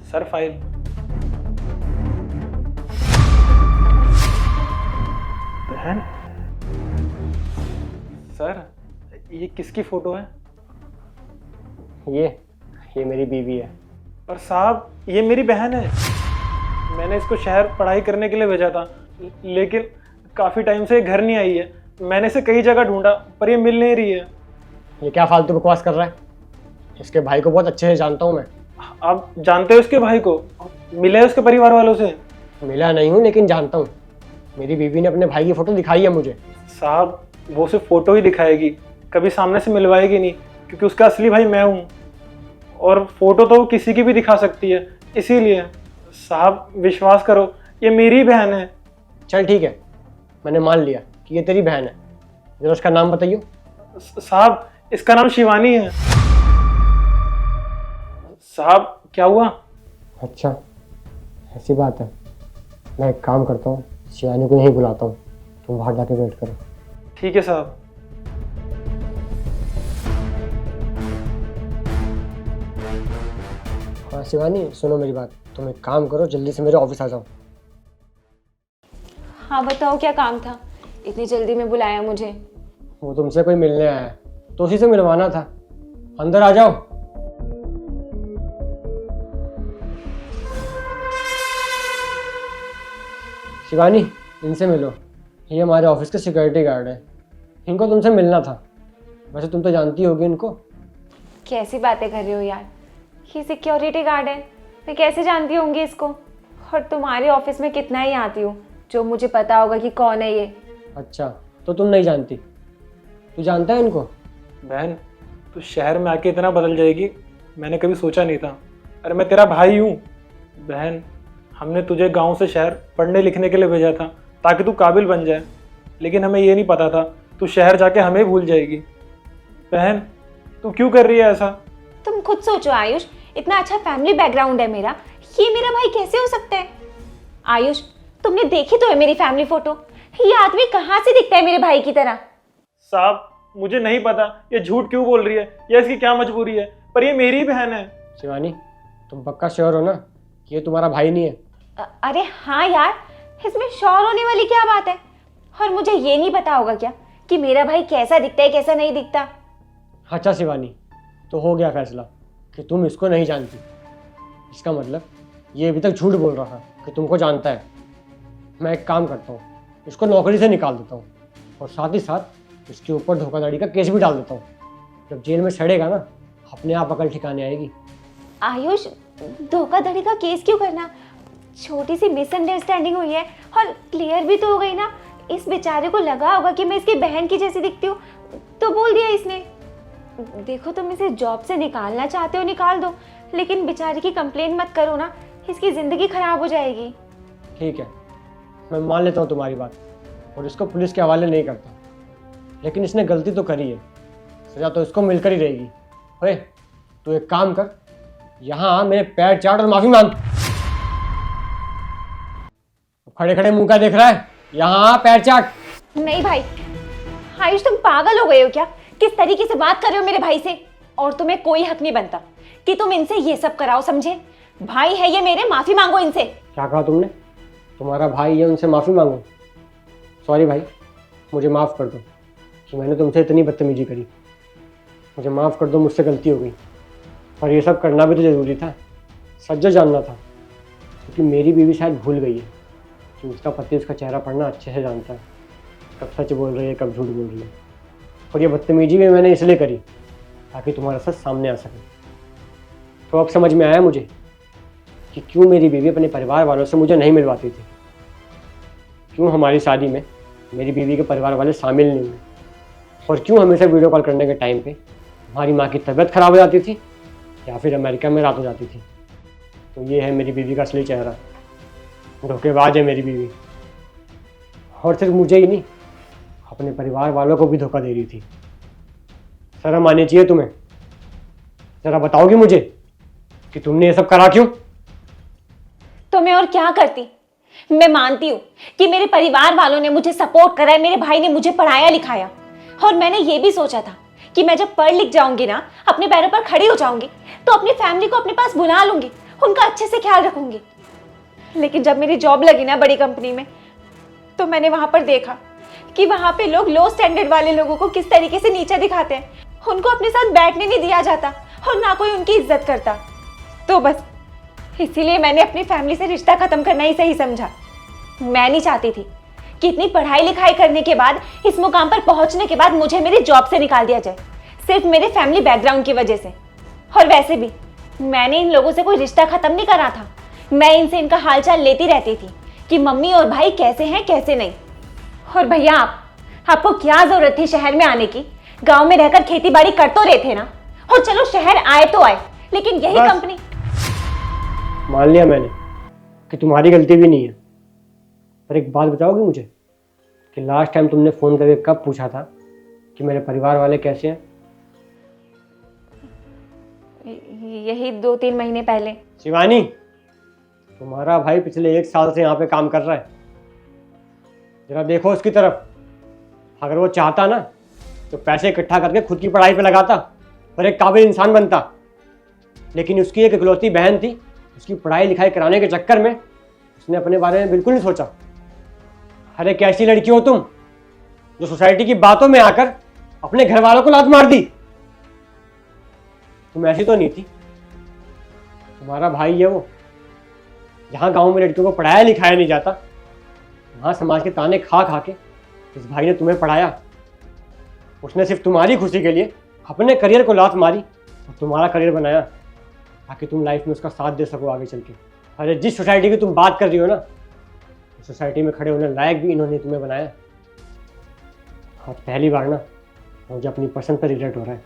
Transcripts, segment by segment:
Sir file. बहन, sir ये किसकी फोटो है? ये मेरी बीवी है। और साहब ये मेरी बहन है। मैंने इसको शहर पढ़ाई करने के लिए भेजा था, लेकिन काफ़ी टाइम से ये घर नहीं आई है। मैंने इसे कई जगह ढूंढा पर ये मिल नहीं रही है। ये क्या फालतू बकवास कर रहा है? इसके भाई को बहुत अच्छे से जानता हूँ मैं। आप जानते हो इसके भाई को? मिले उसके परिवार वालों से? मिला नहीं हूँ लेकिन जानता हूँ। मेरी बीवी ने अपने भाई की फ़ोटो दिखाई है मुझे। साहब वो सिर्फ फोटो ही दिखाएगी, कभी सामने से मिलवाएगी नहीं, क्योंकि उसका असली भाई मैं हूँ। और फोटो तो वो किसी की भी दिखा सकती है, इसीलिए साहब विश्वास करो ये मेरी बहन है। चल ठीक है, मैंने मान लिया कि ये तेरी बहन है। जरा उसका नाम बताइए। साहब इसका नाम शिवानी है। साहब क्या हुआ? अच्छा ऐसी बात है। मैं एक काम करता हूँ, शिवानी को यहीं बुलाता हूँ, तुम बाहर जाके वेट करो। ठीक है साहब। हाँ शिवानी सुनो मेरी बात, तुम एक काम करो, जल्दी से मेरे ऑफिस आ जाओ। हाँ बताओ क्या काम था, इतनी जल्दी में बुलाया मुझे? वो तुमसे कोई मिलने आया है तो उसी से मिलवाना था। अंदर आ जाओ। शिवानी इनसे मिलो, ये हमारे ऑफिस के सिक्योरिटी गार्ड है। इनको तुमसे मिलना था। वैसे तुम तो जानती होगी इनको। कैसी बातें कर रहे हो यार, ये सिक्योरिटी गार्ड है, मैं कैसे जानती होंगी इसको? और तुम्हारे ऑफिस में कितना ही आती हूँ, जो मुझे पता होगा कि कौन है ये। अच्छा तो तुम नहीं जानती, तू जानता है इनको? बहन तू शहर में आके इतना बदल जाएगी मैंने कभी सोचा नहीं था। अरे मैं तेरा भाई हूँ। बहन हमने तुझे गांव से शहर पढ़ने लिखने के लिए भेजा था ताकि तू काबिल बन जाए, लेकिन हमें ये नहीं पता था तू शहर जाके हमें भूल जाएगी। बहन तू क्यों कर रही है ऐसा? तुम खुद सोचो आयुष, इतना अच्छा फैमिली बैकग्राउंड है मेरा, ये मेरा भाई कैसे हो सकता है? आयुष तुमने देखी तो है मेरी फैमिली फोटो, ये आदमी कहाँ से दिखता है मेरे भाई की तरह? साहब मुझे नहीं पता ये झूठ क्यों बोल रही है या इसकी क्या मजबूरी है, पर ये मेरी बहन है। शिवानी तुम पक्का श्योर हो ना कि ये तुम्हारा भाई नहीं है? अरे हाँ यार, इसमें श्योर होने वाली क्या बात है? और मुझे ये नहीं पता होगा क्या कि मेरा भाई कैसा दिखता है कैसा नहीं दिखता? अच्छा शिवानी तो हो गया फैसला कि तुम इसको नहीं जानती। इसका मतलब ये अभी तक झूठ बोल रहा था कि तुमको जानता है। मैं एक काम करता हूँ, इसको नौकरी से निकाल देता हूँ और साथ ही साथ इसके ऊपर धोखाधड़ी का केस भी डाल देता हूँ। जब जेल में सड़ेगा ना, अपने आप अकल ठिकाने आएगी। आयुष धोखाधड़ी का केस क्यों करना? छोटी सी मिसअंडरस्टैंडिंग हुई है और क्लियर भी तो हो गई ना। इस बेचारे को लगा होगा कि मैं इसकी बहन की जैसी दिखती हूँ तो बोल दिया इसने। देखो तुम इसे जॉब से निकालना चाहते हो निकाल दो, लेकिन बेचारे की कंप्लेन मत करो ना, इसकी जिंदगी खराब हो जाएगी। ठीक है मैं मान लेता हूँ तुम्हारी बात और इसको पुलिस के हवाले नहीं करता, लेकिन इसने गलती तो करी है, सजा तो इसको मिलकर ही रहेगी। ओए तू एक काम कर, यहाँ मेरे पैर चाट और माफी मांग। खड़े खड़े मुंह का देख रहा है? यहाँ पैर चाट। नहीं भाई, आयुष तुम पागल हो गए हो क्या? किस तरीके से बात कर रहे हो मेरे भाई से? और तुम्हें कोई हक नहीं बनता कि तुम इनसे ये सब कराओ, समझे? भाई है ये मेरे, माफी मांगो इनसे। क्या कहा तुमने? तुम्हारा भाई है, उनसे माफ़ी मांगो? सॉरी भाई, मुझे माफ़ कर दो कि मैंने तुमसे इतनी बदतमीजी करी। मुझे माफ़ कर दो, मुझसे गलती हो गई। पर ये सब करना भी तो ज़रूरी था, सच जानना था, क्योंकि मेरी बीवी शायद भूल गई है कि उसका पति उसका चेहरा पढ़ना अच्छे से जानता है, कब सच बोल रही है कब झूठ बोल रही है। और ये बदतमीजी भी मैंने इसलिए करी ताकि तुम्हारा सच सामने आ सके। तो अब समझ में आया मुझे कि क्यों मेरी बीवी अपने परिवार वालों से मुझे नहीं मिलवाती थी, क्यों हमारी शादी में मेरी बीवी के परिवार वाले शामिल नहीं हुए, और क्यों हमेशा वीडियो कॉल करने के टाइम पे हमारी माँ की तबीयत खराब हो जाती थी या फिर अमेरिका में रात हो जाती थी। तो ये है मेरी बीवी का असली चेहरा। धोखेबाज है मेरी बीवी, और सिर्फ मुझे ही नहीं अपने परिवार वालों को भी धोखा दे रही थी। शर्म आनी चाहिए तुम्हें। जरा बताओगी मुझे कि तुमने ये सब करा क्यों? तो मैं और क्या करती? मैं मानती हूँ कि मेरे परिवार वालों ने मुझे सपोर्ट करा है, मेरे भाई ने मुझे पढ़ाया लिखाया, और मैंने ये भी सोचा था कि मैं जब पढ़ लिख जाऊंगी ना, अपने पैरों पर खड़ी हो जाऊंगी, तो अपनी फैमिली को अपने पास बुला लूंगी उनका अच्छे से ख्याल रखूंगी। लेकिन जब मेरी जॉब लगी ना बड़ी कंपनी में, तो मैंने वहां पर देखा कि वहां पे लोग लो स्टैंडर्ड वाले लोगों को किस तरीके से नीचा दिखाते हैं। उनको अपने साथ बैठने नहीं दिया जाता और ना कोई उनकी इज्जत करता। तो बस इसीलिए मैंने अपनी फैमिली से रिश्ता खत्म करना ही सही समझा। मैं नहीं चाहती थी कि इतनी पढ़ाई लिखाई करने के बाद, इस मुकाम पर पहुंचने के बाद मुझे मेरी जॉब से निकाल दिया जाए, सिर्फ मेरे फैमिली बैकग्राउंड की वजह से। और वैसे भी मैंने इन लोगों से कोई रिश्ता खत्म नहीं करा था। मैं इनसे इनका हालचाल लेती रहती थी कि मम्मी और भाई कैसे हैं कैसे नहीं। और भैया आपको क्या जरूरत थी शहर में आने की? गांव में रहकर खेती बाड़ी कर तो रहे थे ना। और चलो शहर आए तो आए, लेकिन यही कंपनी। मान लिया मैंने कि तुम्हारी गलती भी नहीं है, पर एक बात बताओगी मुझे कि लास्ट टाइम तुमने फ़ोन करके कब पूछा था कि मेरे परिवार वाले कैसे हैं? यही 2-3 महीने पहले। शिवानी, तुम्हारा भाई पिछले 1 साल से यहाँ पे काम कर रहा है। जरा देखो उसकी तरफ। अगर वो चाहता ना तो पैसे इकट्ठा करके खुद की पढ़ाई पे लगाता और एक काबिल इंसान बनता। लेकिन उसकी एक इकलौती बहन थी, उसकी पढ़ाई लिखाई कराने के चक्कर में उसने अपने बारे में बिल्कुल नहीं सोचा। अरे कैसी लड़की हो तुम जो सोसाइटी की बातों में आकर अपने घर वालों को लात मार दी। तुम ऐसी तो नहीं थी। तुम्हारा भाई है वो। जहाँ गांव में लड़कियों को पढ़ाया लिखाया नहीं जाता, वहाँ समाज के ताने खा खा के इस भाई ने तुम्हें पढ़ाया। उसने सिर्फ तुम्हारी खुशी के लिए अपने करियर को लात मारी और तुम्हारा करियर बनाया ताकि तुम लाइफ में उसका साथ दे सको आगे चल के। अरे जिस सोसाइटी की तुम बात कर रही हो ना, उस सोसाइटी में खड़े होने लायक भी इन्होंने तुम्हें बनाया। और पहली बार ना मुझे अपनी पसंद पर रिग्रेट हो रहा है।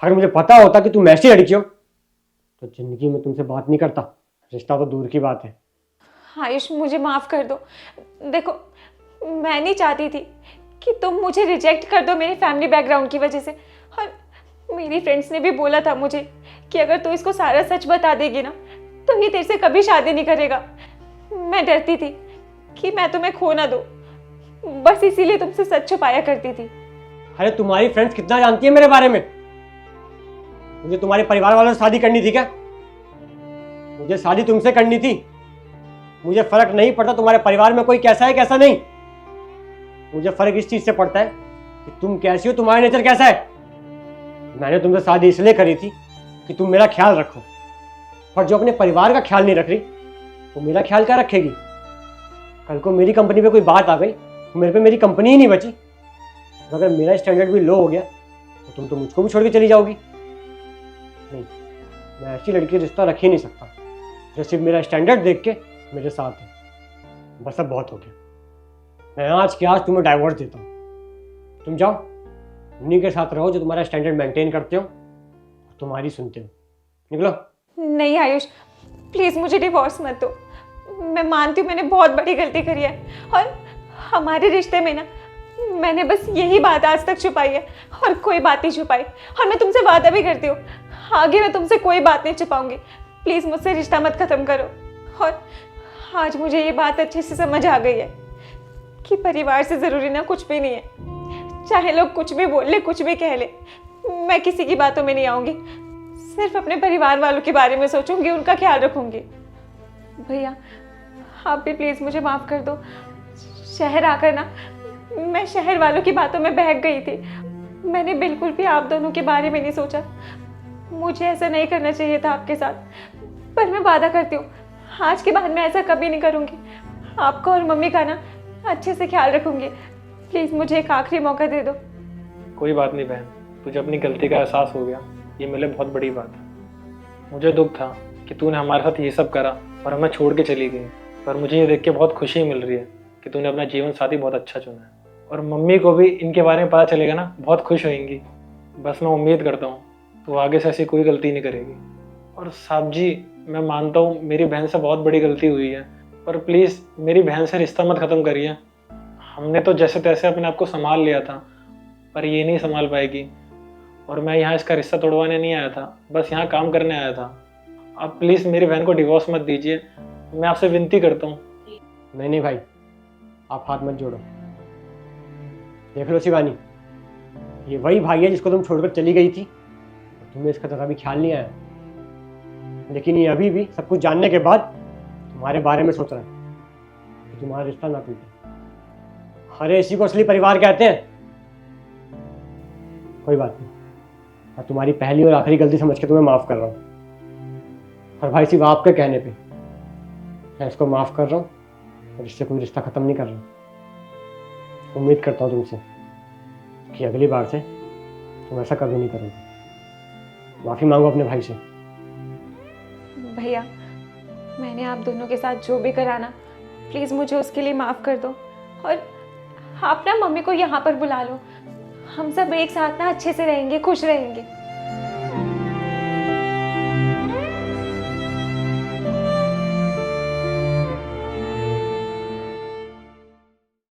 अगर मुझे पता होता कि तुम ऐसी लड़की हो तो जिंदगी में तुमसे बात नहीं करता, रिश्ता तो दूर की बात है। आयुष मुझे माफ़ कर दो। देखो मैं नहीं चाहती थी कि तुम मुझे रिजेक्ट कर दो मेरी फैमिली बैकग्राउंड की वजह से। और मेरी फ्रेंड्स ने भी बोला था मुझे कि अगर तू इसको सारा सच बता देगी ना तो ये तेरे से कभी शादी नहीं करेगा। मैं डरती थी कि मैं तुम्हें खो ना दूँ, बस इसीलिए तुमसे सच छुपाया करती थी। अरे तुम्हारी फ्रेंड्स कितना जानती है मेरे बारे में? मुझे तुम्हारे परिवार वालों से शादी करनी थी क्या? मुझे शादी तुमसे करनी थी। मुझे फर्क नहीं पड़ता तुम्हारे परिवार में कोई कैसा है कैसा नहीं। मुझे फर्क इस चीज से पड़ता है कि तुम कैसी हो, तुम्हारा नेचर कैसा है। मैंने तुमसे शादी इसलिए करी थी कि तुम मेरा ख्याल रखो, और जो अपने परिवार का ख्याल नहीं रख रही वो मेरा ख्याल क्या रखेगी? कल को मेरी कंपनी पे कोई बात आ गई तो मेरे पे मेरी कंपनी ही नहीं बची। तो अगर मेरा स्टैंडर्ड भी लो हो गया तो तुम तो मुझको भी छोड़ के चली जाओगी। नहीं, मैं ऐसी लड़की रिश्ता रख ही नहीं सकता जो सिर्फ मेरा स्टैंडर्ड देख के मेरे साथ है। बस अब बहुत हो गया। मैं आज के आज तुम्हें डाइवोर्स देता हूँ। तुम जाओ, उन्हीं के साथ रहो जो तुम्हारा स्टैंडर्ड मेंटेन करते हो और तुम्हारी सुनते हो। निकलो। नहीं आयुष, प्लीज़ मुझे डिवोर्स मत दो। मैं मानती हूँ मैंने बहुत बड़ी गलती करी है, और हमारे रिश्ते में ना मैंने बस यही बात आज तक छुपाई है और कोई बात नहीं छुपाई। और मैं तुमसे वादा भी करती हूँ आगे मैं तुमसे कोई बात नहीं छुपाऊंगी। प्लीज़ मुझसे रिश्ता मत ख़त्म करो। और आज मुझे ये बात अच्छे से समझ आ गई है कि परिवार से ज़रूरी ना कुछ भी नहीं है। चाहे लोग कुछ भी बोल ले, कुछ भी कह ले, मैं किसी की बातों में नहीं आऊँगी। सिर्फ अपने परिवार वालों के बारे में सोचूंगी, उनका ख्याल रखूंगी। भैया आप भी प्लीज़ मुझे माफ़ कर दो। शहर आकर ना मैं शहर वालों की बातों में बहक गई थी। मैंने बिल्कुल भी आप दोनों के बारे में नहीं सोचा। मुझे ऐसा नहीं करना चाहिए था आपके साथ, पर मैं वादा करती हूँ आज के बाद मैं ऐसा कभी नहीं करूँगी। आपका और मम्मी का ना अच्छे से ख्याल रखूँगी। प्लीज़ मुझे एक आखिरी मौका दे दो। कोई बात नहीं बहन, तुझे अपनी गलती का एहसास हो गया, ये मेरे लिए बहुत बड़ी बात है। मुझे दुख था कि तूने हमारे साथ ये सब करा और हमें छोड़ के चली गई, पर मुझे ये देख के बहुत खुशी मिल रही है कि तूने अपना जीवन साथी बहुत अच्छा चुना है। और मम्मी को भी इनके बारे में पता चलेगा ना, बहुत खुश होएंगी। बस मैं उम्मीद करता हूँ तो आगे से ऐसी कोई गलती नहीं करेगी। और साहब जी, मैं मानता हूँ मेरी बहन से बहुत बड़ी गलती हुई है, पर प्लीज़ मेरी बहन से रिश्ता मत ख़त्म करिए। हमने तो जैसे तैसे अपने आप को संभाल लिया था, पर ये नहीं संभाल पाएगी। और मैं यहाँ इसका रिश्ता तोड़वाने नहीं आया था, बस यहाँ काम करने आया था। आप प्लीज़ मेरी बहन को डिवोर्स मत दीजिए, मैं आपसे विनती करता हूँ। नहीं भाई, आप हाथ मत जोड़ो। देख लो शिवानी, ये वही भाई है जिसको तुम छोड़कर चली गई थी, तुम्हें इसका ज़रा भी ख्याल नहीं आया। लेकिन ये अभी भी सब कुछ जानने के बाद तुम्हारे बारे में सोच रहा है कि तुम्हारा रिश्ता ना टूटे। अरे इसी को असली परिवार कहते हैं। कोई बात नहीं, मैं तुम्हारी पहली और आखिरी गलती समझ के तुम्हें माफ़ कर रहा हूँ। और भाई सिर्फ आपके कहने पे मैं इसको माफ़ कर रहा हूँ और इससे कोई रिश्ता ख़त्म नहीं कर रहा। उम्मीद करता हूँ तुमसे कि अगली बार से तुम ऐसा कभी नहीं करोगे। माफ़ी मांगो अपने भाई से। भैया, मैंने आप दोनों के साथ जो भी करा ना, प्लीज़ मुझे उसके लिए माफ़ कर दो। और आप ना मम्मी को यहाँ पर बुला लो, हम सब एक साथ ना अच्छे से रहेंगे, खुश रहेंगे।